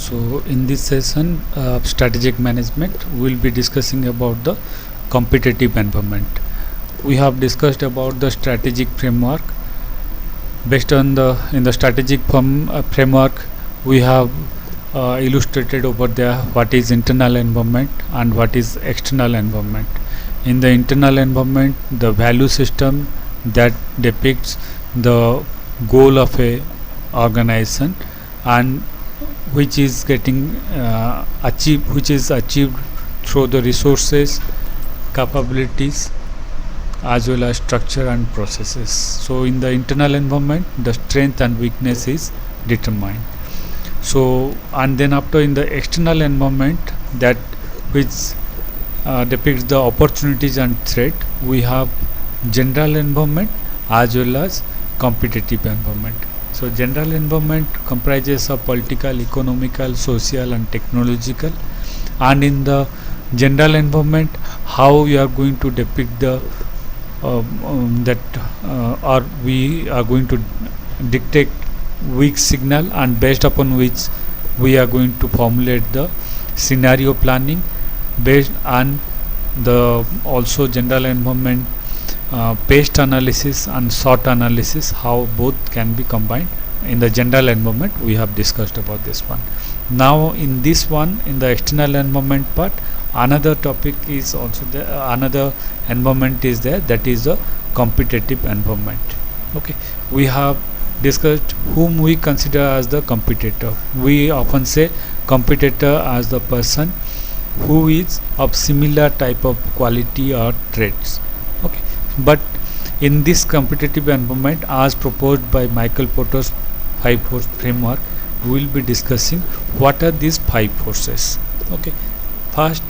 So in this session strategic management, we will be discussing about the competitive environment. We have discussed about the strategic framework. Based on the in the strategic framework, we have illustrated over there what is internal environment and what is external environment. In the internal environment, the value system that depicts the goal of a organization and which is getting achieved through the resources, capabilities, as well as structure and processes. So in the internal environment, the strength and weakness is determined. So and then after in the external environment, that which depicts the opportunities and threat, we have general environment as well as competitive environment. So general environment comprises of political, economical, social and technological, and in the general environment, how you are going to depict the or we are going to dictate weak signal, and based upon which we are going to formulate the scenario planning based on the also general environment pest analysis and SWOT analysis, how both can be combined. In the general environment, we have discussed about this one. Now in this one, in the external environment part, another topic is also there, another environment is there, that is the competitive environment. Okay, we have discussed whom we consider as the competitor. We often say competitor as the person who is of similar type of quality or traits. Okay, but in this competitive environment, as proposed by Michael Porter's 5 force framework, we will be discussing what are these 5 forces. Okay, first,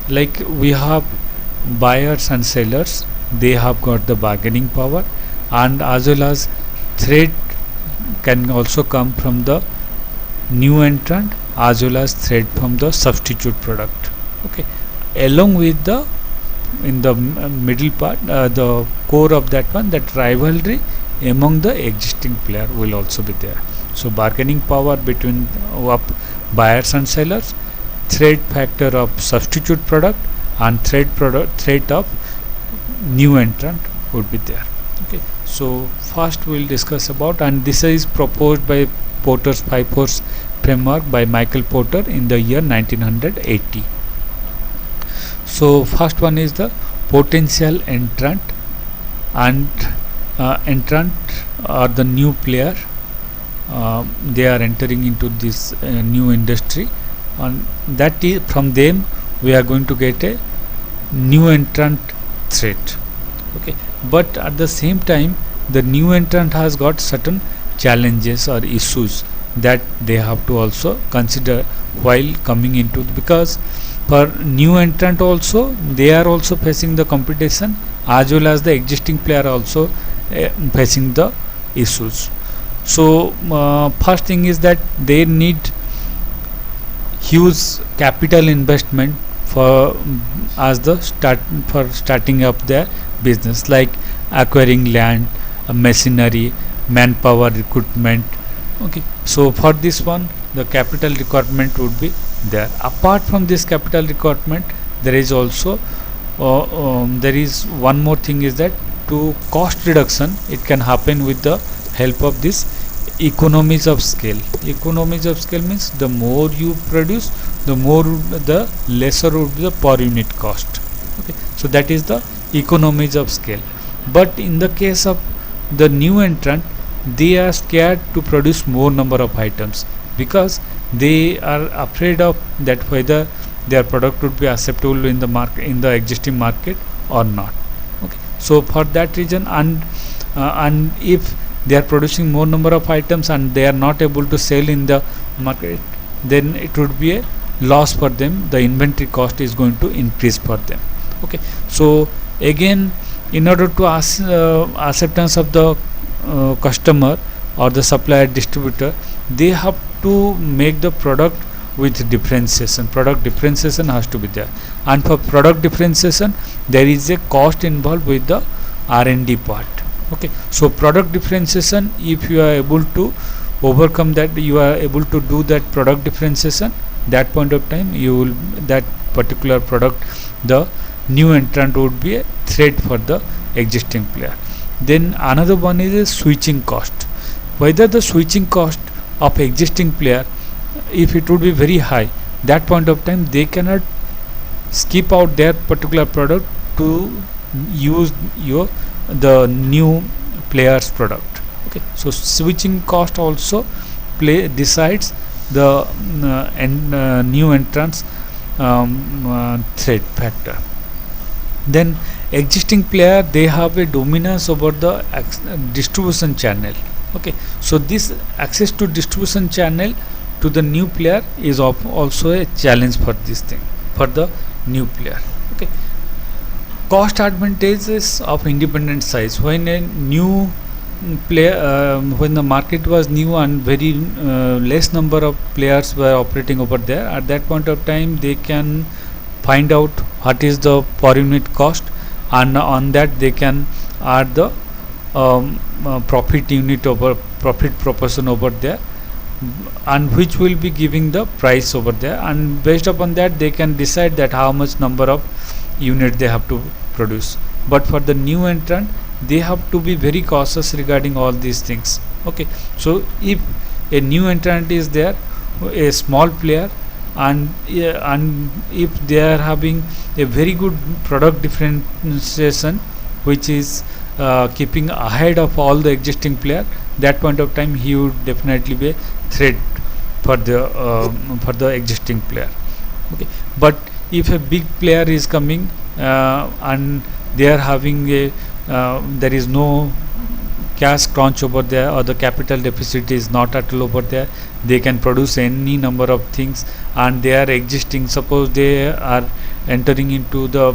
like we have buyers and sellers, they have got the bargaining power, and as well as threat can also come from the new entrant as well as threat from the substitute product. Okay, along with the in the middle part, the core of that one, that rivalry among the existing player will also be there. So bargaining power between buyers and sellers, threat factor of substitute product, and threat of new entrant would be there. Okay, so first we will discuss about, and this is proposed by Porter's 5 force framework by Michael Porter in the year 1980. So first one is the potential entrant, and entrant or the new player, they are entering into this new industry, and that is from them we are going to get a new entrant threat. Okay, but at the same time, the new entrant has got certain challenges or issues that they have to also consider while coming into, because for new entrant also, they are also facing the competition as well as the existing player also facing the issues. So first thing is that they need huge capital investment for starting up their business, like acquiring land, machinery, manpower, recruitment. Okay, so for this one, the capital requirement would be there. Apart from this capital requirement, there is also there is one more thing, is that to cost reduction, it can happen with the help of this economies of scale. Economies of scale means the more you produce, the lesser would be the per unit cost. Okay, so that is the economies of scale. But in the case of the new entrant, they are scared to produce more number of items, because they are afraid of that whether their product would be acceptable in the market, in the existing market or not. Okay, so for that reason, and if they are producing more number of items and they are not able to sell in the market, then it would be a loss for them. The inventory cost is going to increase for them. Okay, so again, in order to acceptance of the customer or the supplier, distributor, they have to make the product with differentiation. Product differentiation has to be there, and for product differentiation, there is a cost involved with the R&D part. Okay, so product differentiation, if you are able to overcome that, you are able to do that product differentiation, that point of time you will, that particular product, the new entrant would be a threat for the existing player. Then another one is a switching cost. Whether the switching cost of existing player, if it would be very high, that point of time they cannot skip out their particular product to use the new player's product. Okay, so switching cost also decides the new entrants threat factor. Then existing player, they have a dominance over the distribution channel. Okay, so this access to distribution channel to the new player is also a challenge for this thing, for the new player. Okay, cost advantages of independent size. When a new player, when the market was new and very less number of players were operating over there, at that point of time they can find out what is the per unit cost, and on that they can add the profit unit over profit proportion over there, and which will be giving the price over there, and based upon that they can decide that how much number of unit they have to produce. But for the new entrant, they have to be very cautious regarding all these things. Okay, so if a new entrant is there, a small player, and if they are having a very good product differentiation which is keeping ahead of all the existing player, that point of time he would definitely be a threat for the existing player. Okay, but if a big player is coming and they are having a there is no cash crunch over there, or the capital deficit is not at all over there, they can produce any number of things, and they are existing. Suppose they are entering into the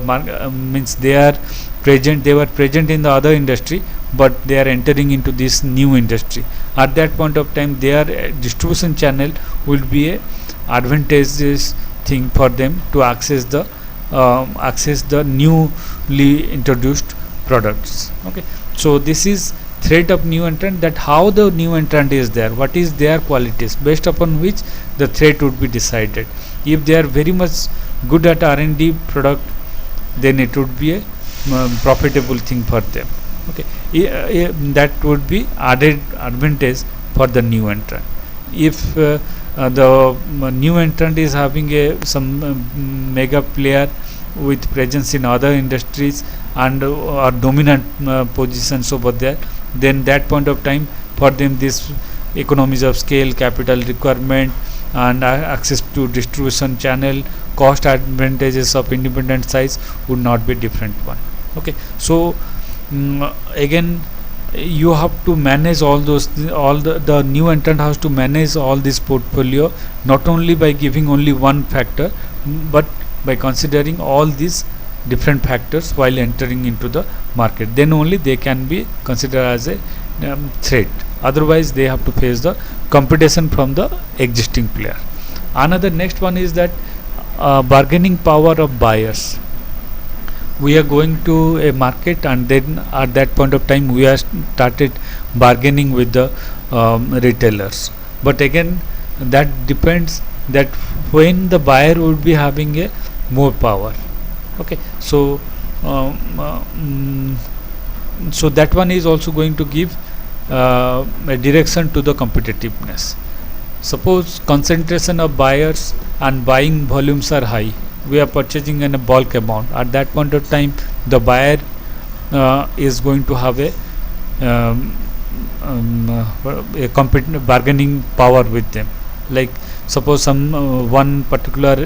means they are present, they were present in the other industry, but they are entering into this new industry. At that point of time, their distribution channel will be a advantageous thing for them to access the newly introduced products. Okay, so this is threat of new entrant, that how the new entrant is there, what is their qualities, based upon which the threat would be decided. If they are very much good at R&D product, then it would be a profitable thing for them. Okay, that would be added advantage for the new entrant. If the new entrant is having some mega player with presence in other industries and are dominant positions over there, then that point of time for them this economies of scale, capital requirement, and access to distribution channel, cost advantages of independent size would not be different one. Okay, so again you have to manage all those, all the new entrant has to manage all this portfolio, not only by giving only one factor, but by considering all these different factors while entering into the market. Then only they can be considered as a threat. Otherwise they have to face the competition from the existing player. Another next one is that bargaining power of buyers. We are going to a market, and then at that point of time we are started bargaining with the retailers. But again that depends that when the buyer would be having a more power. Okay, so so that one is also going to give a direction to the competitiveness. Suppose concentration of buyers and buying volumes are high, we are purchasing in a bulk amount. At that point of time the buyer is going to have a bargaining power with them. Like suppose some one particular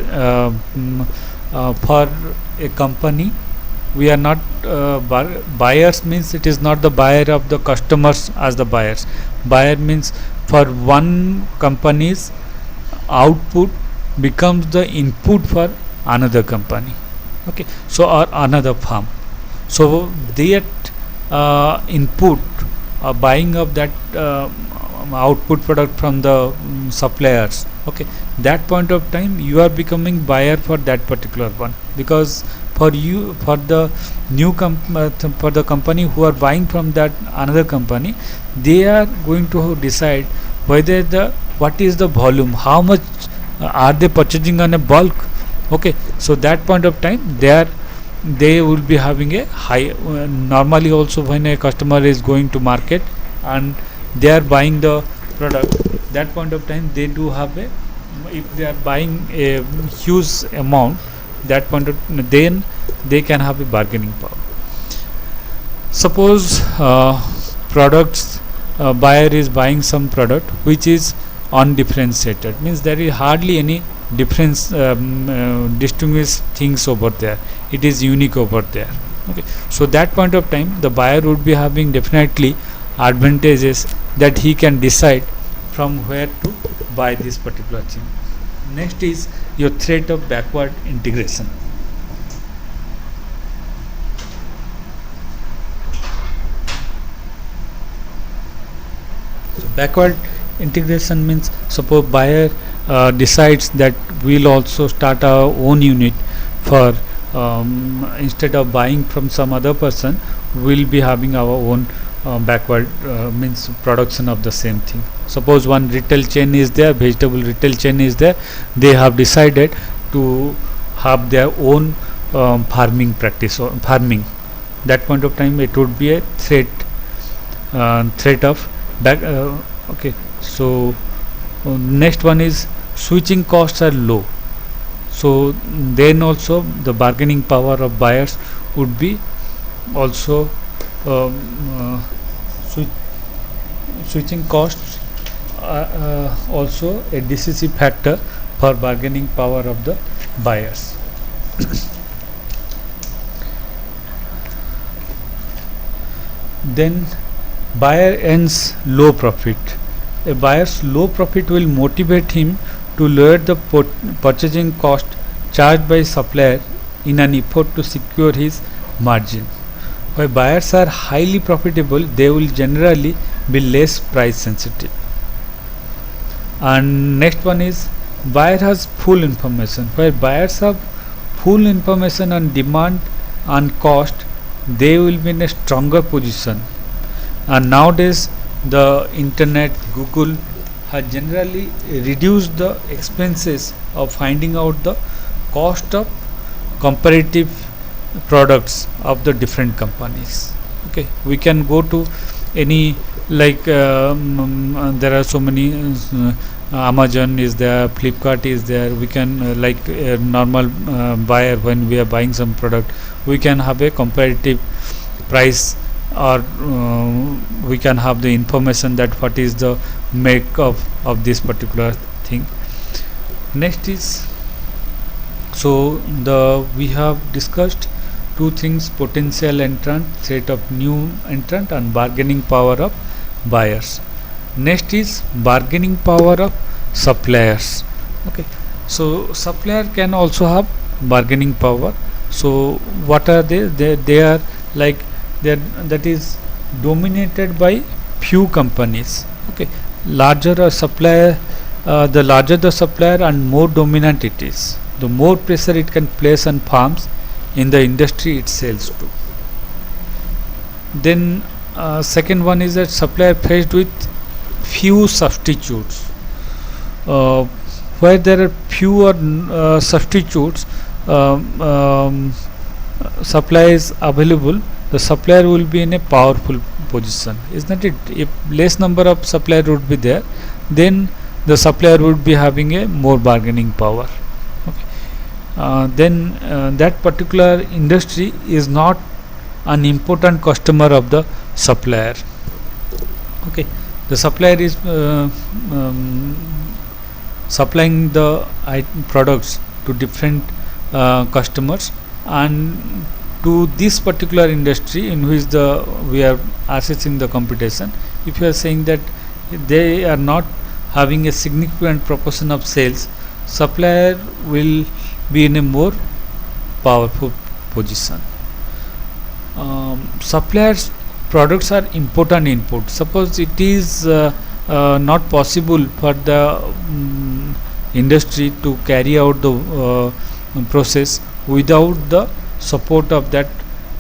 for a company, we are not buyers means it is not the buyer of the customers as the buyers. Buyer means for one company's output becomes the input for another company. Okay, so or another firm. So that input buying of that output product from the suppliers. Okay, that point of time you are becoming buyer for that particular one, because for you, for the new for the company who are buying from that another company, they are going to decide whether the what is the volume, how much are they purchasing on a bulk. Okay, so that point of time they will be having a high, normally also when a customer is going to market and they are buying the product, that point of time they do have a, if they are buying a huge amount, that point of then they can have a bargaining power. Suppose products, buyer is buying some product which is undifferentiated, means there is hardly any difference, distinguished things over there, it is unique over there. Okay, so that point of time the buyer would be having definitely advantages that he can decide from where to buy this particular thing. Next is your threat of backward integration. So backward integration means, suppose buyer decides that we'll also start our own unit for, instead of buying from some other person, we'll be having our own backward, means production of the same thing. Suppose one retail chain is there, vegetable retail chain is there, they have decided to have their own farming practice or farming. That point of time it would be a threat of back. Okay, so next one is switching costs are low, so then also the bargaining power of buyers would be also switching costs also a decisive factor for bargaining power of the buyers. Then buyer earns low profit. A buyer's low profit will motivate him to lower the purchasing cost charged by supplier in an effort to secure his margin. While buyers are highly profitable, they will generally be less price sensitive. And next one is buyer has full information. Where buyers have full information on demand and cost, they will be in a stronger position. And nowadays the internet, Google has generally reduced the expenses of finding out the cost of comparative products of the different companies. Okay, we can go to any, like there are so many, Amazon is there, Flipkart is there, we can like a normal buyer, when we are buying some product, we can have a comparative price, or we can have the information that what is the make of this particular thing. Next is, so we have discussed two things: potential entrant, threat of new entrant, and bargaining power of buyers. Next is bargaining power of suppliers. Okay, so supplier can also have bargaining power. So what are they? They are like, that is dominated by few companies. Okay, larger a supplier, the larger the supplier and more dominant it is, the more pressure it can place on firms in the industry it sells to. Then second one is that supplier faced with few substitutes. Where there are fewer substitutes, supplies available, the supplier will be in a powerful position, isn't it? If less number of supplier would be there, then the supplier would be having a more bargaining power. Okay. Then that particular industry is not an important customer of the supplier. Okay, the supplier is supplying the products to different customers, and to this particular industry in which we are assessing the competition. If you are saying that they are not having a significant proportion of sales, supplier will be in a more powerful position. Suppliers products are important input. Suppose it is not possible for the industry to carry out the process without the support of that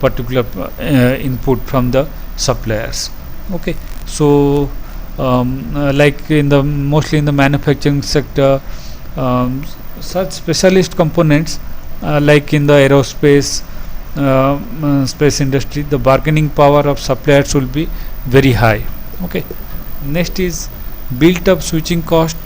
particular input from the suppliers. Okay, so like in the mostly in the manufacturing sector, such specialist components like in the aerospace space industry, the bargaining power of suppliers will be very high. Okay, next is built up switching cost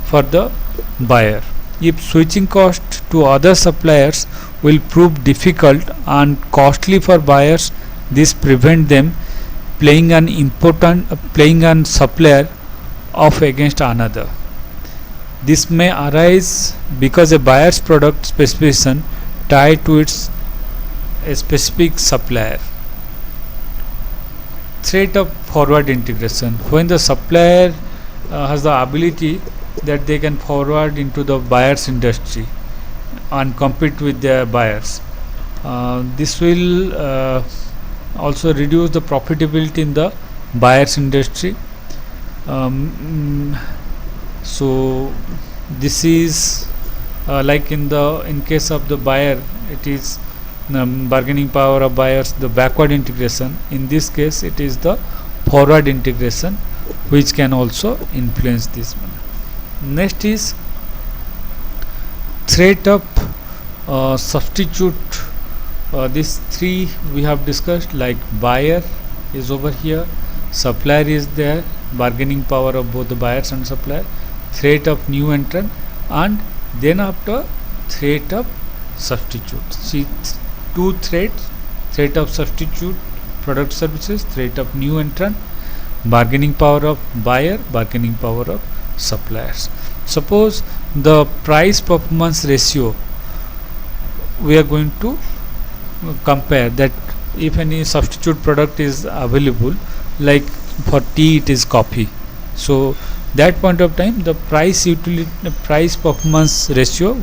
for the buyer. If switching cost to other suppliers will prove difficult and costly for buyers, this prevent them playing an supplier off against another. This may arise because a buyer's product specification tied to its a specific supplier. Threat of forward integration. When the supplier has the ability that they can forward into the buyer's industry and compete with their buyers, this will also reduce the profitability in the buyer's industry. So this is like in case of the buyer, it is bargaining power of buyers, the backward integration. In this case, it is the forward integration which can also influence this one. Next is threat of substitute. These three we have discussed, like buyer is over here, supplier is there, bargaining power of both the buyers and supplier, threat of new entrant, and then after threat of substitute. See, two threats: threat of substitute product services, threat of new entrant, bargaining power of buyer, bargaining power of suppliers. Suppose the price performance ratio, we are going to compare that if any substitute product is available, like for tea it is coffee, so that point of time the price performance ratio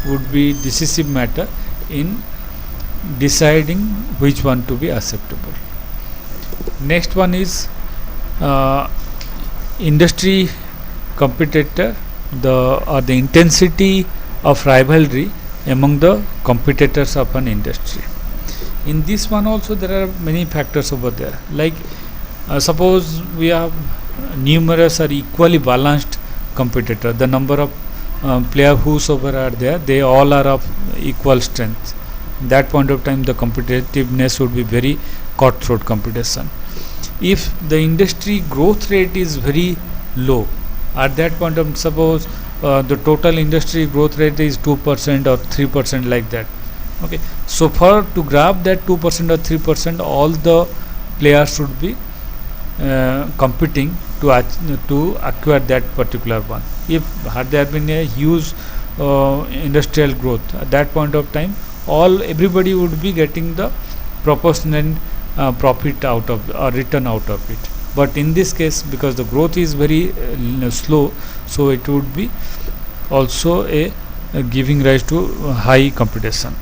would be decisive matter in deciding which one to be acceptable. Next one is industry competitor, the intensity of rivalry among the competitors of an industry. In this one also there are many factors over there, like suppose we have numerous or equally balanced competitor, the number of player whosoever are there, they all are of equal strength. That point of time the competitiveness would be very cutthroat competition. If the industry growth rate is very low, at that point of suppose the total industry growth rate is 2% or 3% like that. Okay, so for to grab that 2% or 3%, all the players should be competing to acquire that particular one. If had there been a huge industrial growth, at that point of time everybody would be getting the proportionate profit out of or return out of it. But in this case, because the growth is very slow, so it would be also a giving rise to high competition.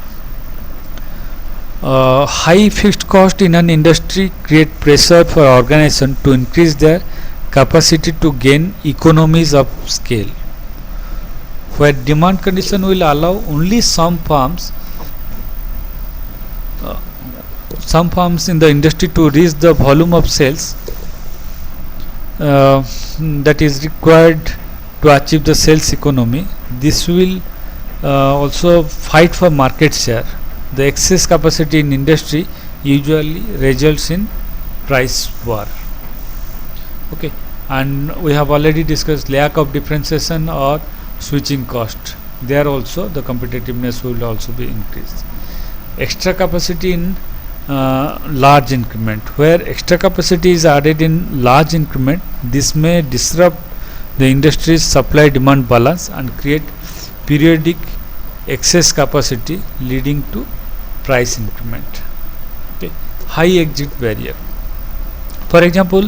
High fixed cost in an industry create pressure for organization to increase their capacity to gain economies of scale. Where demand condition will allow only some firms in the industry to reach the volume of sales that is required to achieve the sales economy. This will also fight for market share. The excess capacity in industry usually results in price war. Okay, and we have already discussed lack of differentiation or switching cost. There also the competitiveness will also be increased. Extra capacity in large increment. Where extra capacity is added in large increment, this may disrupt the industry's supply demand balance and create periodic excess capacity leading to price increment. Okay. High exit barrier. For example,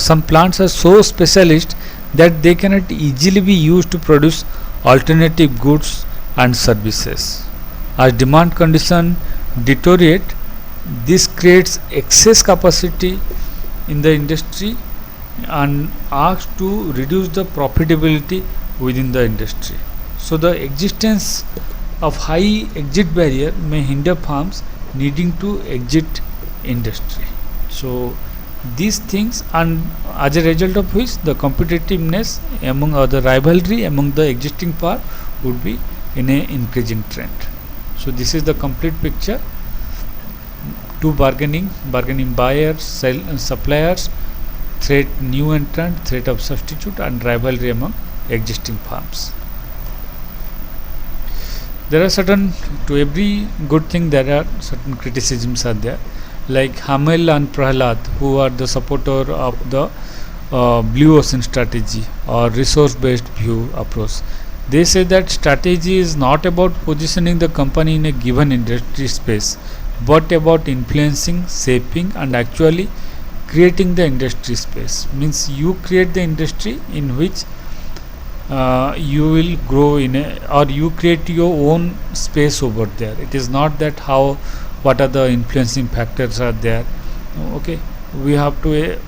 some plants are so specialist that they cannot easily be used to produce alternative goods and services. As demand condition deteriorate, this creates excess capacity in the industry and asks to reduce the profitability within the industry. So the existence of high exit barrier may hinder firms needing to exit industry. So these things, and as a result of which the competitiveness among, or the rivalry among the existing power would be in a increasing trend. So this is the complete picture. Two bargaining buyers, suppliers, threat new entrant, threat of substitute, and rivalry among existing firms. There are certain, to every good thing there are certain criticisms are there, like Hamel and Prahlad, who are the supporter of the blue ocean strategy or resource based view approach. They say that strategy is not about positioning the company in a given industry space, but about influencing, shaping, and actually creating the industry space. Means you create the industry in which you will grow in a, or you create your own space over there. It is not that how, what are the influencing factors are there. Okay, we have to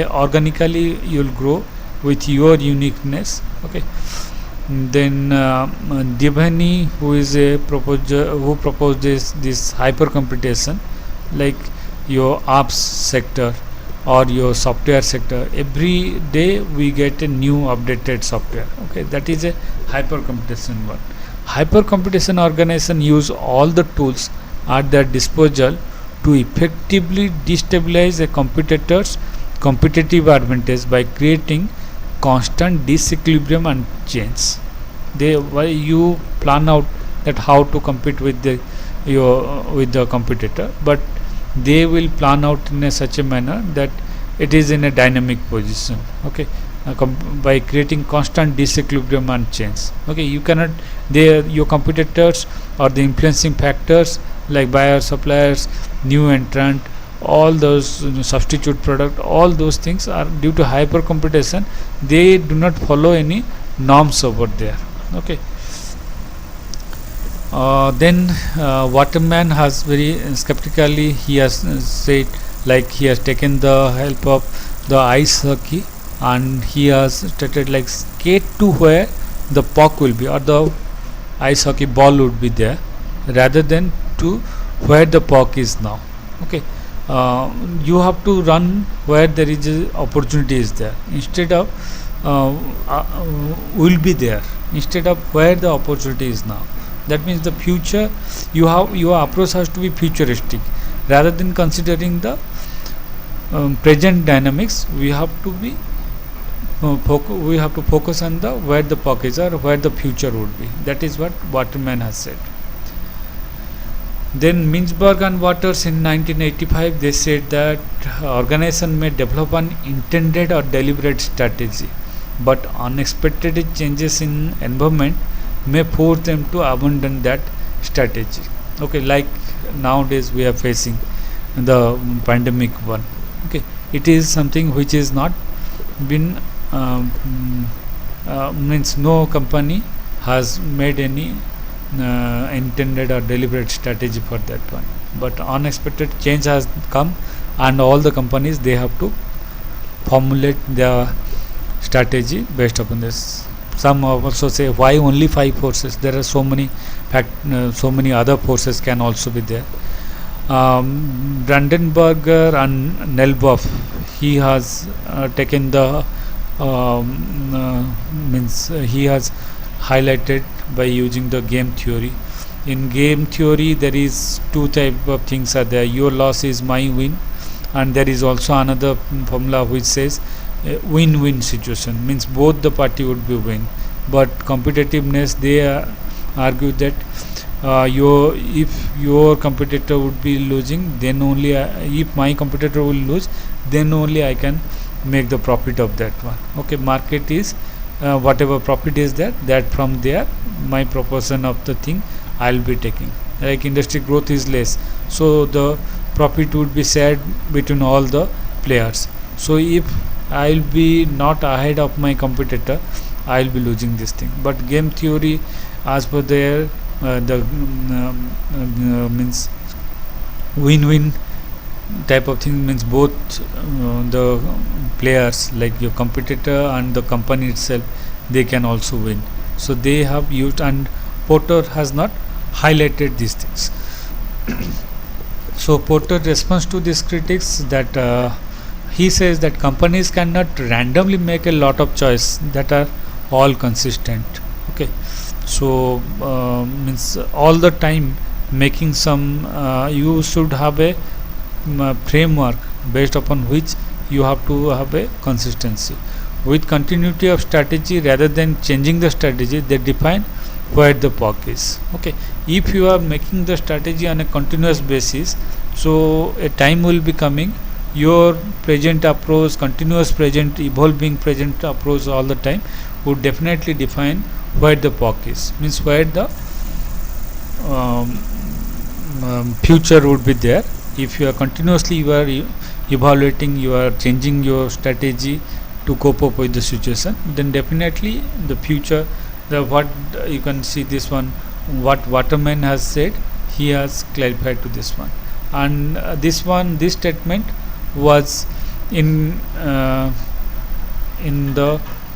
organically you'll grow with your uniqueness. Okay, then Devani, who is a proposer, who proposes this hyper computation, like your apps sector or your software sector. Every day we get a new updated software. Okay, that is a hyper computation one. Hyper computation organization use all the tools at their disposal to effectively destabilize a competitor's competitive advantage by creating constant disequilibrium and change. You plan out that how to compete with the competitor, but they will plan out in such a manner that it is in a dynamic position. Okay, by creating constant disequilibrium and change. Okay, you cannot, your competitors or the influencing factors like buyers, suppliers, new entrant, all those substitute product, all those things are due to hyper competition. They do not follow any norms over there. Okay, then Waterman has very skeptically, he has said, like he has taken the help of the ice hockey, and he has stated like skate to where the puck will be, or the ice hockey ball would be there, rather than to where the puck is now. Okay, you have to run where there is a opportunity is there, instead of will be there, instead of where the opportunity is now. That means the future, your approach has to be futuristic rather than considering the present dynamics. We have to be we have to focus on the where the puck is or where the future would be. That is what Waterman has said. Then Mintzberg and Waters in 1985, they said that organization may develop an intended or deliberate strategy, but unexpected changes in environment may force them to abandon that strategy. Okay, like nowadays we are facing the pandemic one. Okay, it is something which is not been means no company has made any intended or deliberate strategy for that one, but unexpected change has come, and all the companies, they have to formulate their strategy based upon this. Some also say, why only 5 forces? There are so many so many other forces can also be there. Brandenburger and Nelboff, he has taken the means he has highlighted by using the game theory. In game theory, there is 2 type of things are there. Your loss is my win, and there is also another formula which says win-win situation, means both the party would be win. But competitiveness, they argue that if your competitor would be losing, then only if my competitor will lose, then only I can make the profit of that one. Okay, market is whatever profit is there, that from there my proportion of the thing I'll be taking. Like industry growth is less, so the profit would be shared between all the players. So if I'll be not ahead of my competitor, I'll be losing this thing. But game theory, as per their means win-win type of thing, means both the players, like your competitor and the company itself, they can also win. So they have used, and Porter has not highlighted these things. So Porter responds to these critics that he says that companies cannot randomly make a lot of choice that are all consistent. Okay, so means all the time making some you should have a framework based upon which you have to have a consistency. With continuity of strategy rather than changing the strategy, they define where the puck is. Okay, if you are making the strategy on a continuous basis, so a time will be coming, your present approach, continuous present, evolving present approach all the time would definitely define where the puck is, means where the future would be there. If you are continuously you are evaluating, you are changing your strategy to cope up with the situation, then definitely the future, the what you can see this one, what Waterman has said, he has clarified to this one. And this statement was in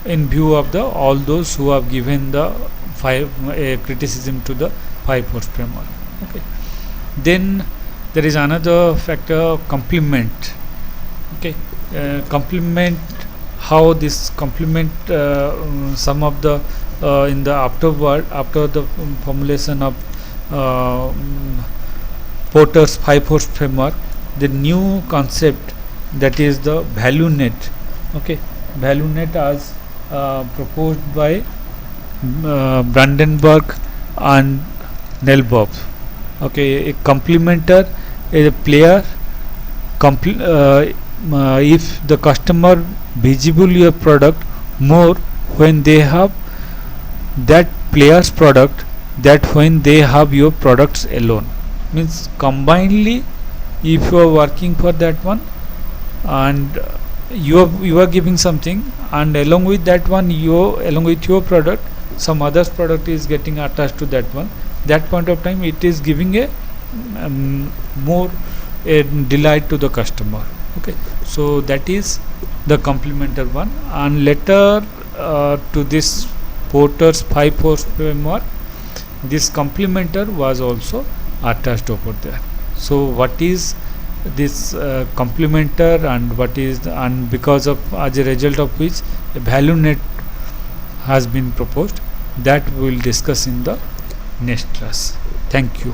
in view of the all those who have given the criticism to the 5 force framework. Okay, then there is another factor, complement. Okay, complement, how this complement some of the in the after the formulation of Porter's 5 force framework, the new concept, that is the value net. Okay, value net as proposed by Brandenburg and Nelboff. Okay, a complementer is a player if the customer visible your product more when they have that player's product that when they have your products alone, means combinedly if you are working for that one and you are giving something, and along with that one, along with your product some other's product is getting attached to that one, that point of time it is giving a more a delight to the customer. Okay, so that is the complementer one. And later to this Porter's 5 force framework, this complementer was also attached over there. So what is this complementer, and what is and because of as a result of which a value net has been proposed, that we will discuss in the next class. Thank you.